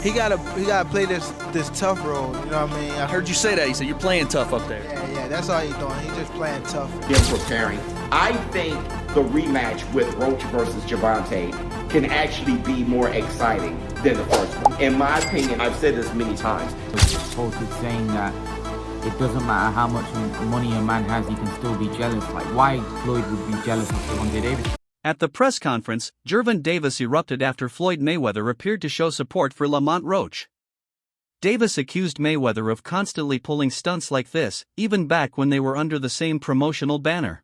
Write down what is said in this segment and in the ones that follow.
he gotta play this tough role. You know what I mean? I heard you say that. You said you're playing tough up there. Yeah, that's all he's doing. He's just playing tough. Him preparing. I think the rematch with Roach versus Gervonta can actually be more exciting than the first one. In my opinion, I've said this many times. Posted saying that it doesn't matter how much money a man has, he can still be jealous. Like, why Floyd would be jealous of Gervonta Davis? At the press conference, Gervonta Davis erupted after Floyd Mayweather appeared to show support for Lamont Roach. Davis accused Mayweather of constantly pulling stunts like this, even back when they were under the same promotional banner.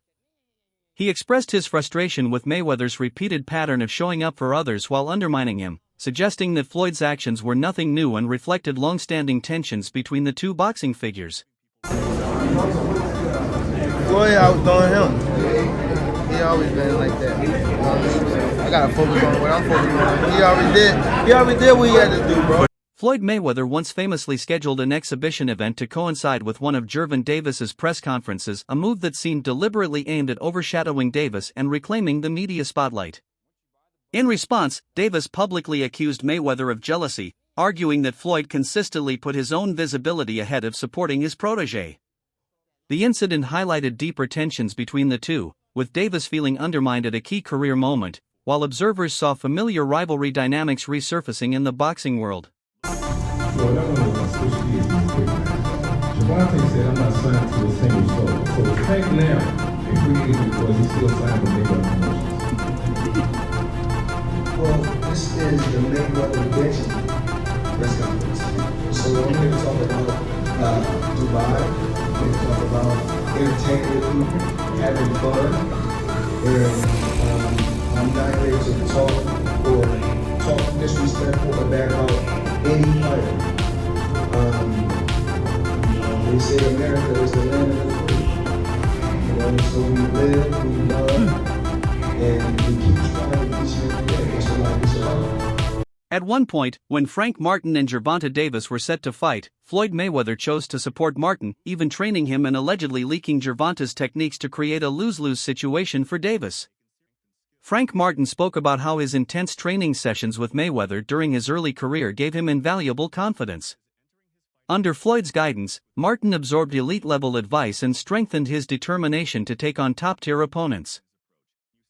He expressed his frustration with Mayweather's repeated pattern of showing up for others while undermining him, suggesting that Floyd's actions were nothing new and reflected long-standing tensions between the two boxing figures. Floyd outdoing him. He always been like that. I gotta focus on what I'm focusing on. He already did what he had to do, bro. Floyd Mayweather once famously scheduled an exhibition event to coincide with one of Gervonta Davis's press conferences, a move that seemed deliberately aimed at overshadowing Davis and reclaiming the media spotlight. In response, Davis publicly accused Mayweather of jealousy, arguing that Floyd consistently put his own visibility ahead of supporting his protégé. The incident highlighted deeper tensions between the two, with Davis feeling undermined at a key career moment, while observers saw familiar rivalry dynamics resurfacing in the boxing world. Well, that one was on social media. Gervonta said, "I'm not signed to a single soul." So it's back now and created because he's still signed with Mayweather Promotions. Well, this is the Mayweather Redemption press conference. So I'm here to talk about Dubai. I'm here to talk about entertaining people, having fun, and I'm not here to talk disrespectful or bad about any fighter. They say America is the land of the free. So we live, we love, and we keep trying to each and every day. So like it's all. At one point, when Frank Martin and Gervonta Davis were set to fight, Floyd Mayweather chose to support Martin, even training him and allegedly leaking Gervonta's techniques to create a lose-lose situation for Davis. Frank Martin spoke about how his intense training sessions with Mayweather during his early career gave him invaluable confidence. Under Floyd's guidance, Martin absorbed elite-level advice and strengthened his determination to take on top-tier opponents.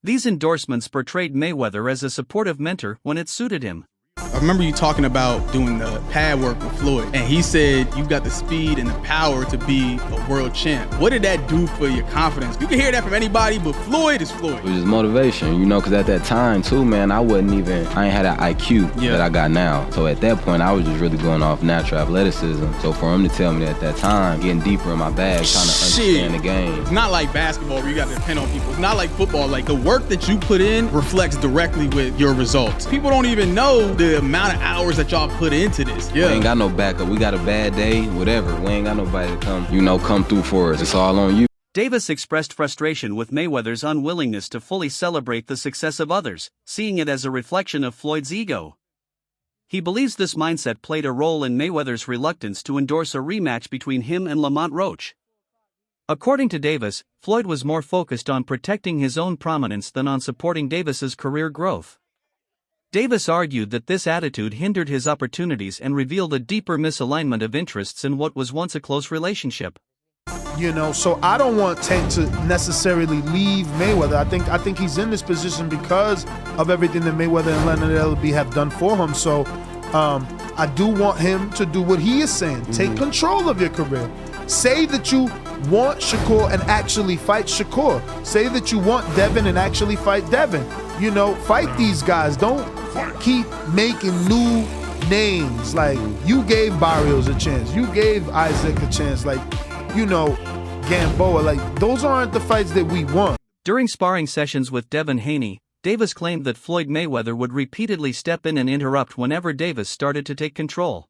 These endorsements portrayed Mayweather as a supportive mentor when it suited him. I remember you talking about doing the pad work with Floyd, and he said you got the speed and the power to be a world champ. What did that do for your confidence? You can hear that from anybody, but Floyd is Floyd. It was just motivation, you know, because at that time, too, man, I ain't had that IQ that I got now. So at that point, I was just really going off natural athleticism. So for him to tell me that at that time, getting deeper in my bag, trying to understand the game. It's not like basketball where you got to depend on people. It's not like football. Like, the work that you put in reflects directly with your results. People don't even know the amount of hours that y'all put into this. We ain't got no backup. We got a bad day, whatever. We ain't got nobody to come through for us. It's all on you. Davis expressed frustration with Mayweather's unwillingness to fully celebrate the success of others, seeing it as a reflection of Floyd's ego. He believes this mindset played a role in Mayweather's reluctance to endorse a rematch between him and Lamont Roach. According to Davis, Floyd was more focused on protecting his own prominence than on supporting Davis's career growth. Davis argued that this attitude hindered his opportunities and revealed a deeper misalignment of interests in what was once a close relationship. You know, so I don't want Tank to necessarily leave Mayweather. I think he's in this position because of everything that Mayweather and Leonard Ellerbe have done for him. So I do want him to do what he is saying. Take control of your career. Say that you want Shakur and actually fight Shakur. Say that you want Devin and actually fight Devin. You know, fight these guys. Don't keep making new names. Like, you gave Barrios a chance. You gave Isaac a chance. Like, you know, Gamboa. Like, those aren't the fights that we want. During sparring sessions with Devin Haney, Davis claimed that Floyd Mayweather would repeatedly step in and interrupt whenever Davis started to take control.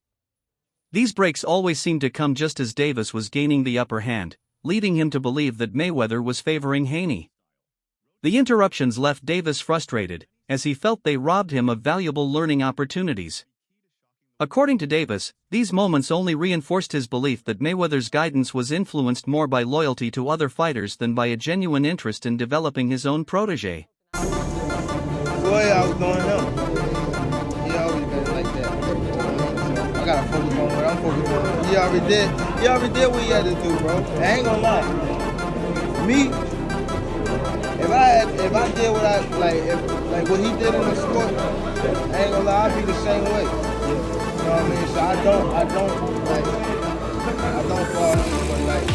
These breaks always seemed to come just as Davis was gaining the upper hand, leading him to believe that Mayweather was favoring Haney. The interruptions left Davis frustrated, as he felt they robbed him of valuable learning opportunities. According to Davis, these moments only reinforced his belief that Mayweather's guidance was influenced more by loyalty to other fighters than by a genuine interest in developing his own protégé. Floyd outdoing him. He always been like that. He already did what he had to do, bro. I ain't gonna lie. Me, if I did what I like what he did in the sport, I ain't gonna lie, I'd be the same way. You know what I mean? So I don't fall into like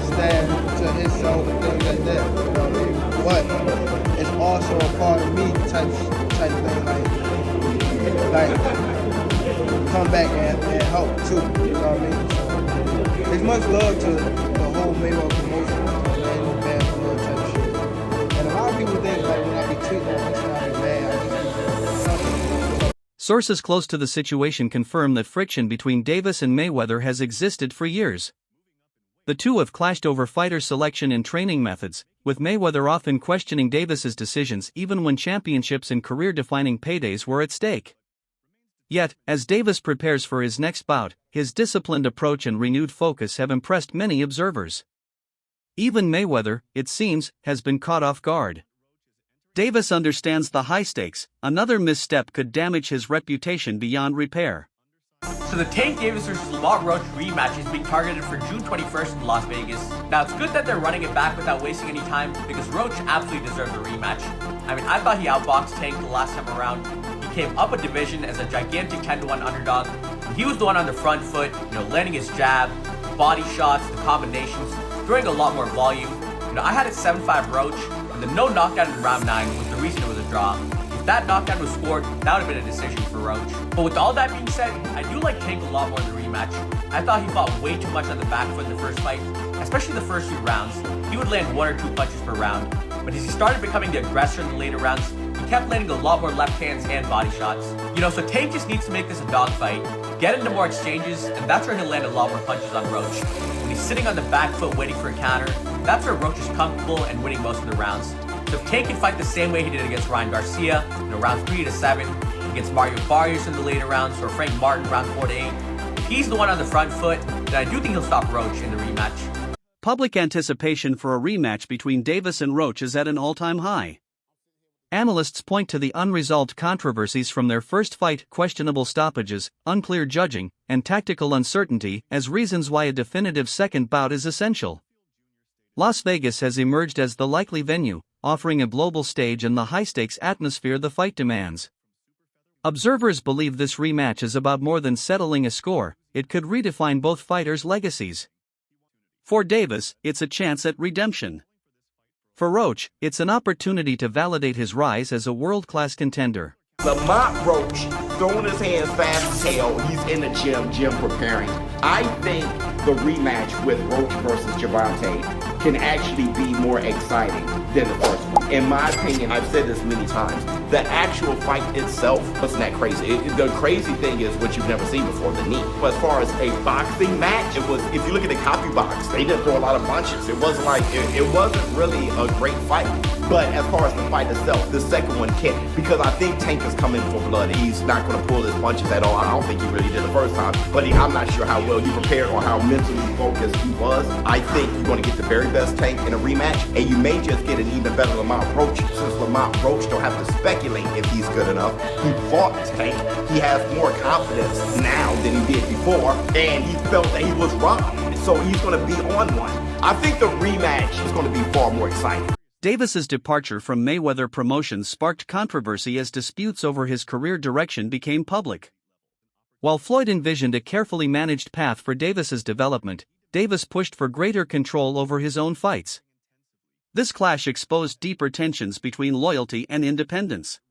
stand to himself and things like that. You know what I mean? But it's also a part of me type thing, like come back and help too. You know what I mean? So there's much love to the whole Mayweather promotion. Ain't no bad blood type shit. And a lot of people think like when I be tweeting, it's not bad. I just Sources close to the situation confirm that friction between Davis and Mayweather has existed for years. The two have clashed over fighter selection and training methods, with Mayweather often questioning Davis's decisions even when championships and career-defining paydays were at stake. Yet, as Davis prepares for his next bout, his disciplined approach and renewed focus have impressed many observers. Even Mayweather, it seems, has been caught off guard. Davis understands the high stakes. Another misstep could damage his reputation beyond repair. So the Tank Davis vs. Lamont Roach rematch is being targeted for June 21st in Las Vegas. Now it's good that they're running it back without wasting any time because Roach absolutely deserves a rematch. I mean, I thought he outboxed Tank the last time around. He came up a division as a gigantic 10-1 underdog. He was the one on the front foot, landing his jab, body shots, the combinations, throwing a lot more volume. I had it 7-5 Roach, and the no knockdown in round 9 was the reason it was a draw. If that knockdown was scored, that would have been a decision for Roach. But with all that being said, I do like Tank a lot more in the rematch. I thought he fought way too much on the back foot in the first fight, especially the first few rounds. He would land 1 or 2 punches per round. But as he started becoming the aggressor in the later rounds, he kept landing a lot more left hands and body shots. So Tank just needs to make this a dogfight, get into more exchanges, and that's where he'll land a lot more punches on Roach. When he's sitting on the back foot waiting for a counter, that's where Roach is comfortable and winning most of the rounds. So if Tank can fight the same way he did against Ryan Garcia, round 3 to 7, against Mario Barrios in the later rounds, or Frank Martin round 4 to 8, if he's the one on the front foot, then I do think he'll stop Roach in the rematch. Public anticipation for a rematch between Davis and Roach is at an all-time high. Analysts point to the unresolved controversies from their first fight, questionable stoppages, unclear judging, and tactical uncertainty as reasons why a definitive second bout is essential. Las Vegas has emerged as the likely venue, offering a global stage and the high-stakes atmosphere the fight demands. Observers believe this rematch is about more than settling a score, it could redefine both fighters' legacies. For Davis, it's a chance at redemption. For Roach, it's an opportunity to validate his rise as a world-class contender. Lamont Roach, throwing his hands fast as hell, he's in the gym preparing. I think the rematch with Roach versus Gervonta can actually be more exciting than the first one. In my opinion, I've said this many times, the actual fight itself wasn't that crazy. The crazy thing is what you've never seen before, the knee. But as far as a boxing match, it was, if you look at the copy box, they didn't throw a lot of punches. It wasn't like, it wasn't really a great fight. But as far as the fight itself, the second one can, because I think Tank is coming for blood. He's not going to pull his punches at all. I don't think he really did the first time, but I'm not sure how well he prepared or how mentally focused he was. I think you're going to get the very best Tank in a rematch, and you may just get an even better Lamont Roach, since Lamont Roach don't have to speculate if he's good enough. He fought Tank. He has more confidence now than he did before, and he felt that he was robbed, so he's going to be on one. I think the rematch is going to be far more exciting. Davis's departure from Mayweather Promotions sparked controversy as disputes over his career direction became public. While Floyd envisioned a carefully managed path for Davis's development, Davis pushed for greater control over his own fights. This clash exposed deeper tensions between loyalty and independence.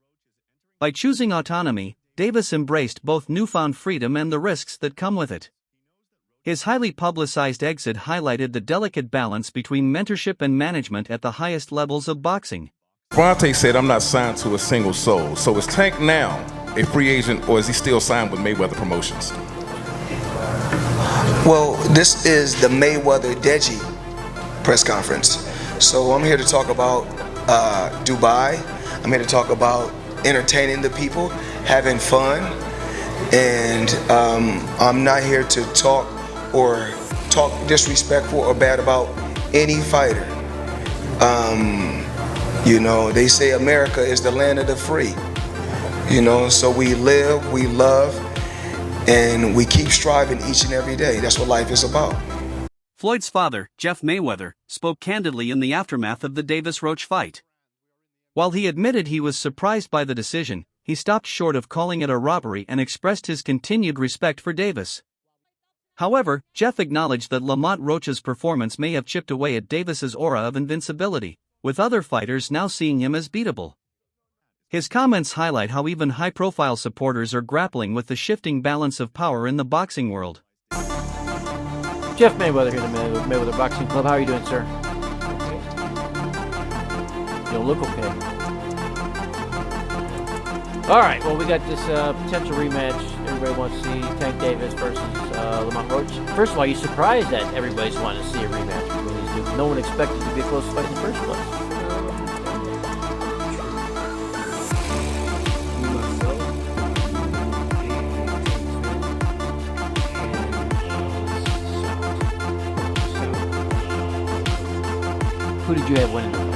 By choosing autonomy, Davis embraced both newfound freedom and the risks that come with it. His highly publicized exit highlighted the delicate balance between mentorship and management at the highest levels of boxing. Gervonta said, "I'm not signed to a single soul." So is Tank now a free agent, or is he still signed with Mayweather Promotions? Well, this is the Mayweather Deji press conference. So I'm here to talk about Dubai. I'm here to talk about entertaining the people, having fun. And I'm not here to talk disrespectful or bad about any fighter. They say America is the land of the free. So we live, we love, and we keep striving each and every day. That's what life is about. Floyd's father, Jeff Mayweather, spoke candidly in the aftermath of the Davis-Roach fight. While he admitted he was surprised by the decision, he stopped short of calling it a robbery and expressed his continued respect for Davis. However, Jeff acknowledged that Lamont Roach's performance may have chipped away at Davis's aura of invincibility, with other fighters now seeing him as beatable. His comments highlight how even high-profile supporters are grappling with the shifting balance of power in the boxing world. Jeff Mayweather here at the Mayweather Boxing Club. How are you doing, sir? You don't look okay. All right, well, we got this potential rematch. Everybody wants to see Tank Davis versus Lamont Roach. First of all, are you surprised that everybody's wanting to see a rematch between these two? No one expected it to be a close fight in the first place. Who did you have winning the fight?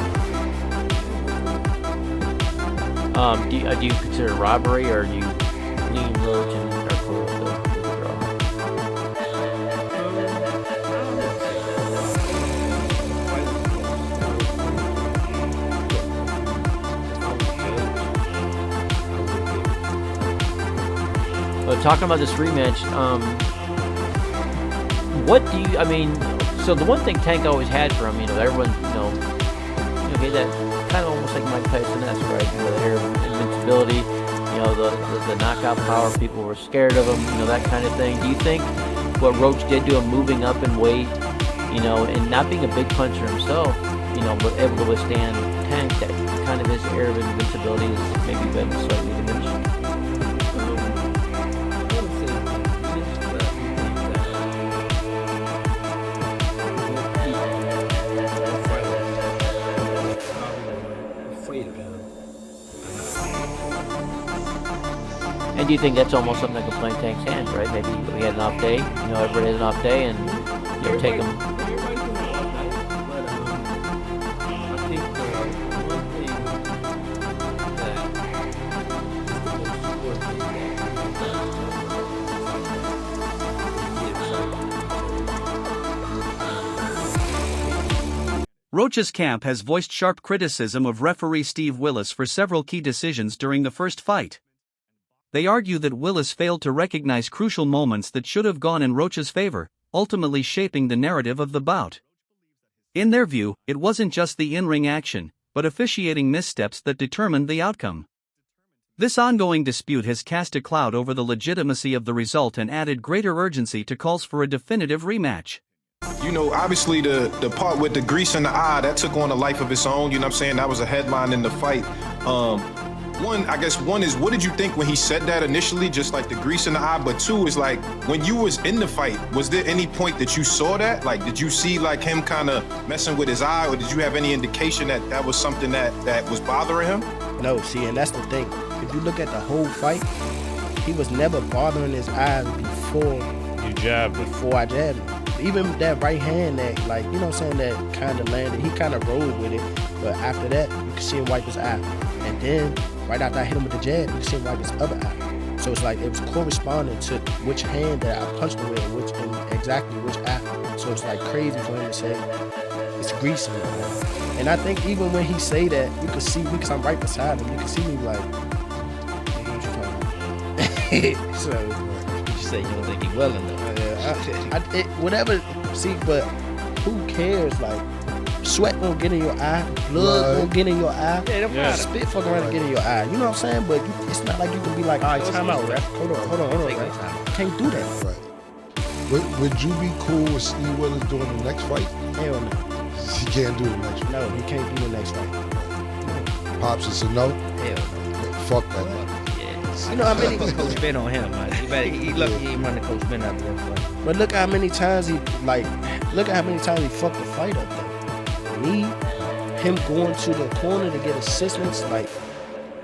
Do you consider robbery, or do you lean Roach and are cool with the draw? Well, talking about this rematch, what do you? I mean. So the one thing Tank always had for him, everyone, he had that kind of almost like Mike Tyson-esque, right? The air of invincibility, the knockout power. People were scared of him, that kind of thing. Do you think what Roach did to him, moving up in weight, and not being a big puncher himself, but able to withstand Tank, that kind of his air of invincibility has maybe been slightly diminished? And do you think that's almost something that could play in Tank's hands, right? Maybe we had an off day, everybody had an off day, and take him. I think the one thing that Roach's camp has voiced sharp criticism of referee Steve Willis for several key decisions during the first fight. They argue that Willis failed to recognize crucial moments that should have gone in Roach's favor, ultimately shaping the narrative of the bout. In their view, it wasn't just the in-ring action, but officiating missteps that determined the outcome. This ongoing dispute has cast a cloud over the legitimacy of the result and added greater urgency to calls for a definitive rematch. Obviously the part with the grease in the eye, that took on a life of its own, That was a headline in the fight. One is, what did you think when he said that initially, just like the grease in the eye? But two is like, when you was in the fight, was there any point that you saw that? Like, did you see like him kind of messing with his eye, or did you have any indication that that was something that was bothering him? No, see, and that's the thing. If you look at the whole fight, he was never bothering his eyes before I jabbed him. Even that right hand that, that kind of landed, he kind of rolled with it. But after that, you could see him wipe his eye. And then, right after I hit him with the jab, you could see him wipe his other eye. So it's like it was corresponding to which hand that I punched him with and exactly which eye. So it's like crazy for him to say it's greasy. And I think even when he say that, you could see me, because I'm right beside him, you can see me like, what you talking about? So, you say you don't think he well enough. Whatever, see, but who cares? Like, sweat gonna get in your eye, blood gonna get in your eye, spit fucking around and get in your eye. You know what I'm saying? But it's not like you can be like, all right, time out, ref. Hold on, ref. You can't do that. Right. Would you be cool with Steve Willis doing the next fight? Hell no. He can't do the next fight. No, he can't do the next fight. Pops is a no? Hell no. Fuck that. You know how many Coach Ben on him, man. He lucky he ain't running Coach Ben out there. But look how many times he fucked the fight up there. Him going to the corner to get assistance, like,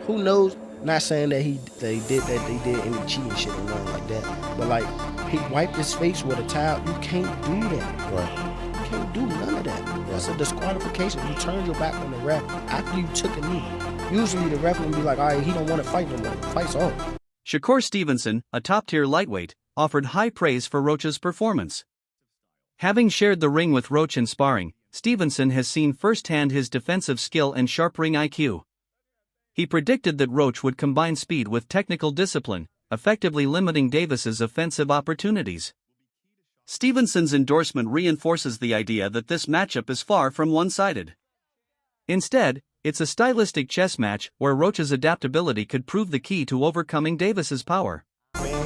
who knows? Not saying that they did any cheating shit or nothing like that. But like, he wiped his face with a towel. You can't do that. Right. You can't do none of that. That's a disqualification. You turned your back on the ref after you took a knee. Usually the ref will be like, all right, he don't want to fight no more. Fight's over. Shakur Stevenson, a top-tier lightweight, offered high praise for Roach's performance. Having shared the ring with Roach in sparring, Stevenson has seen firsthand his defensive skill and sharp ring IQ. He predicted that Roach would combine speed with technical discipline, effectively limiting Davis's offensive opportunities. Stevenson's endorsement reinforces the idea that this matchup is far from one-sided. Instead, it's a stylistic chess match where Roach's adaptability could prove the key to overcoming Davis's power.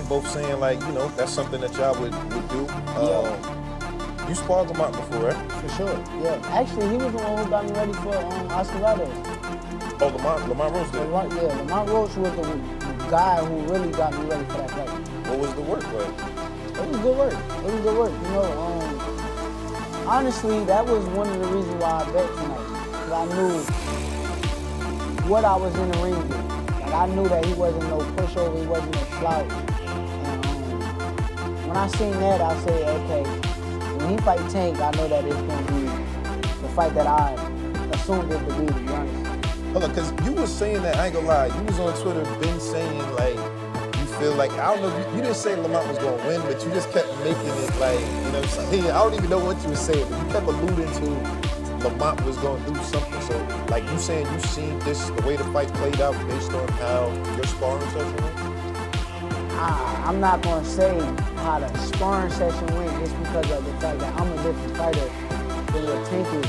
Both saying like, you know, that's something that y'all would do. You sparred Lamont before, right? For sure, yeah. Actually, he was the one who got me ready for Oscar Valdez. Oh, Lamont Roach did? Lamont Roach was the guy who really got me ready for that fight. What was the work like? It was good work. It was good work. You know, honestly, that was one of the reasons why I bet tonight. Because I knew what I was in the ring with. Like, I knew that he wasn't no pushover, he wasn't no slouch. And when I seen that, I said, okay, when he fight Tank, I know that it's going to be the fight that I assumed it to be honest. Hold on, because you was saying that, I ain't gonna lie, you was on Twitter been saying, like, you feel like, I don't know, you didn't say Lamont was gonna win, but you just kept making it like, you know what I'm saying? I don't even know what you were saying, but you kept alluding to Lamont was gonna do something. So, like, you saying you seen this, the way the fight played out based on how your sparring session went? I'm not going to say how the sparring session went just because of the fact that I'm a different fighter than what Tank is.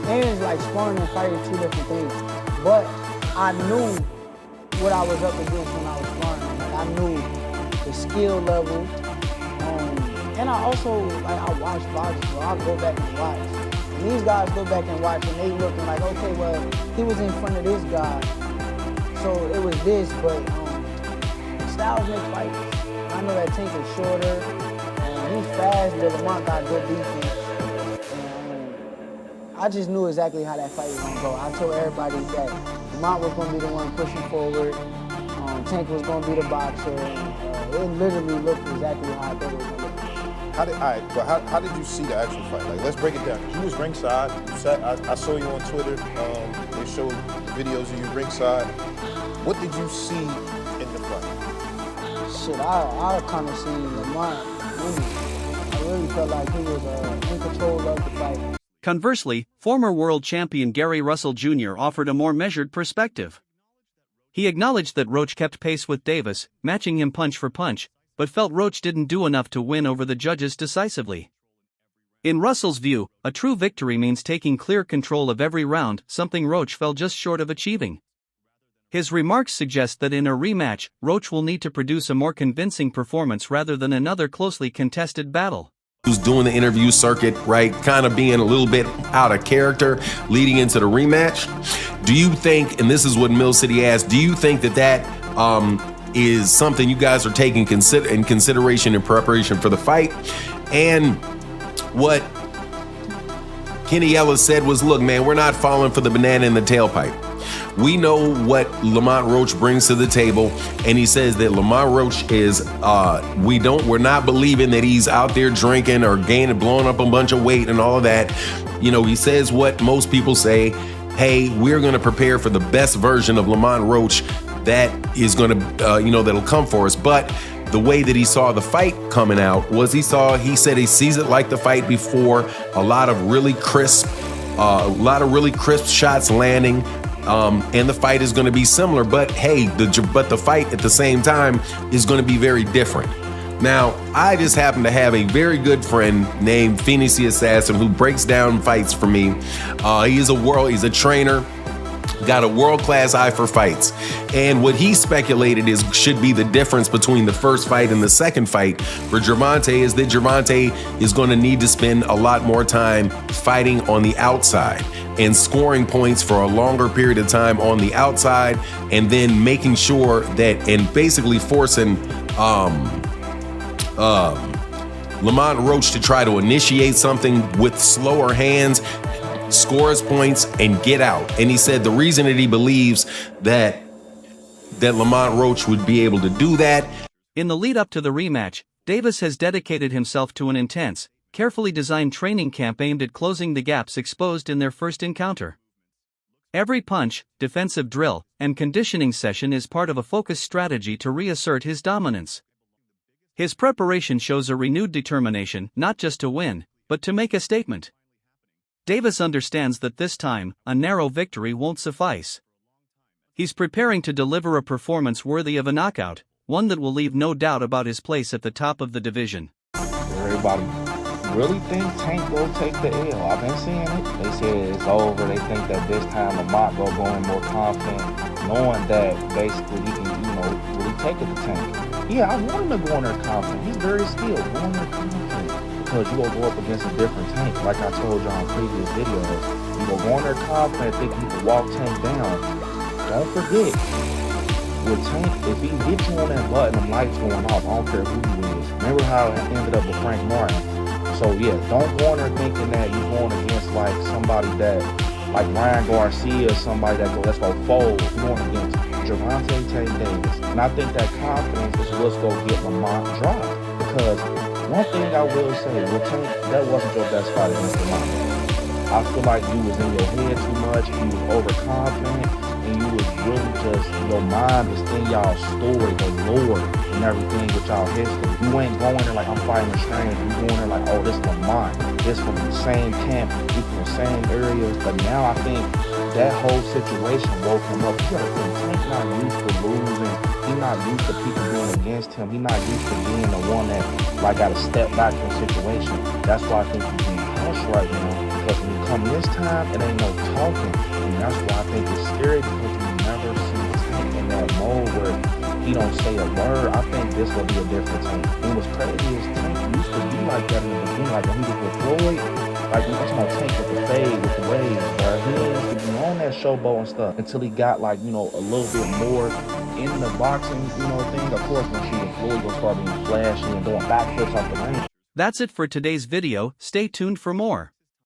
And it's like sparring and fighting two different things. But I knew what I was up against when I was sparring. Like, I knew the skill level. And I also, like, I watch boxing, so I'll go back and watch. And these guys go back and watch and they looking like, okay, well, he was in front of this guy. So it was this, but styles make fights. I know that Tank is shorter, and he's fast, but Lamont got good defense. And I just knew exactly how that fight was gonna go. I told everybody that Lamont was gonna be the one pushing forward, Tank was gonna be the boxer, and it literally looked exactly how I thought it was gonna look. How did you see the actual fight? Like, let's break it down. You was ringside. I saw you on Twitter. They showed videos of you ringside. What did you see in the fight? Shit, I kind of seen Lamont winning. I really felt like he was in control of the fight. Conversely, former world champion Gary Russell Jr. offered a more measured perspective. He acknowledged that Roach kept pace with Davis, matching him punch for punch, but felt Roach didn't do enough to win over the judges decisively. In Russell's view, a true victory means taking clear control of every round, something Roach fell just short of achieving. His remarks suggest that in a rematch, Roach will need to produce a more convincing performance rather than another closely contested battle. Who's doing the interview circuit, right? Kind of being a little bit out of character leading into the rematch. Do you think, and this is what Mill City asked, do you think that is something you guys are taking in consideration in preparation for the fight? And what Kenny Ellis said was, look, man, we're not falling for the banana in the tailpipe. We know what Lamont Roach brings to the table, and he says that Lamont Roach is, we're not believing that he's out there drinking or blowing up a bunch of weight and all of that. You know, he says what most people say, hey, we're going to prepare for the best version of Lamont Roach that is going to, that'll come for us. But the way that he saw the fight coming out was he said he sees it like the fight before, a lot of really crisp shots landing. And the fight is going to be similar, but hey, the fight at the same time is going to be very different. Now, I just happen to have a very good friend named Phoenix the Assassin who breaks down fights for me. He's a trainer, got a world-class eye for fights. And what he speculated should be the difference between the first fight and the second fight for Gervonta is that Gervonta is going to need to spend a lot more time fighting on the outside and scoring points for a longer period of time on the outside, and then making sure that, and basically forcing Lamont Roach to try to initiate something with slower hands, score his points, and get out. And he said the reason that he believes that Lamont Roach would be able to do that. In the lead up to the rematch, Davis has dedicated himself to an intense, carefully designed training camp aimed at closing the gaps exposed in their first encounter. Every punch, defensive drill, and conditioning session is part of a focused strategy to reassert his dominance. His preparation shows a renewed determination not just to win, but to make a statement. Davis understands that this time, a narrow victory won't suffice. He's preparing to deliver a performance worthy of a knockout, one that will leave no doubt about his place at the top of the division. Everybody really think Tank will take the L. I've been seeing it. They said it's over. They think that this time Lamont will go in more confident, knowing that basically he can, really take it to Tank. Yeah, I want him to go in there confident. He's very skilled. Go in there confident. Because you will go up against a different Tank. Like I told you on previous videos. You will go in there confident, thinking you can walk Tank down. Don't forget, with Tank, if he hits you on that button, them lights going off, I don't care who he is. Remember how it ended up with Frank Martin? So yeah, don't go in there thinking that you're going against like somebody that, like Ryan Garcia, somebody that's going to fold. You're going against Gervonta Davis. And I think that confidence is what's going to get Lamont dropped. Because one thing I will say, with Tank, that wasn't your best fight against Lamont. I feel like you was in your head too much, you was overconfident, and you was really just, your mind was in y'all story, the lore, and everything with y'all history. You ain't going there like I'm fighting a stranger. You going there like, oh, this Lamont, this from the same camp, we from the same area. But now I think that whole situation woke him up. You gotta think, Tank's not used to losing. He's not used to people being against him. He's not used to being the one that like got to step back from the situation. That's why I think he's being hushed right now. Because when you come this time, it ain't no talking. And that's why I think it's scary, because you never see Tank in that mode where he don't say a word. I think this will be a different Tank. And what's crazy is Tank used to be like that in the beginning, like when he was with Floyd. Like, we're talking about Tank with the fade, with the waves, bro. He used to be on that showboat and stuff until he got, like, a little bit more in the boxing, thing. Of course, when she and Floyd gonna start being flashy and doing backflips off the ring. That's it for today's video. Stay tuned for more.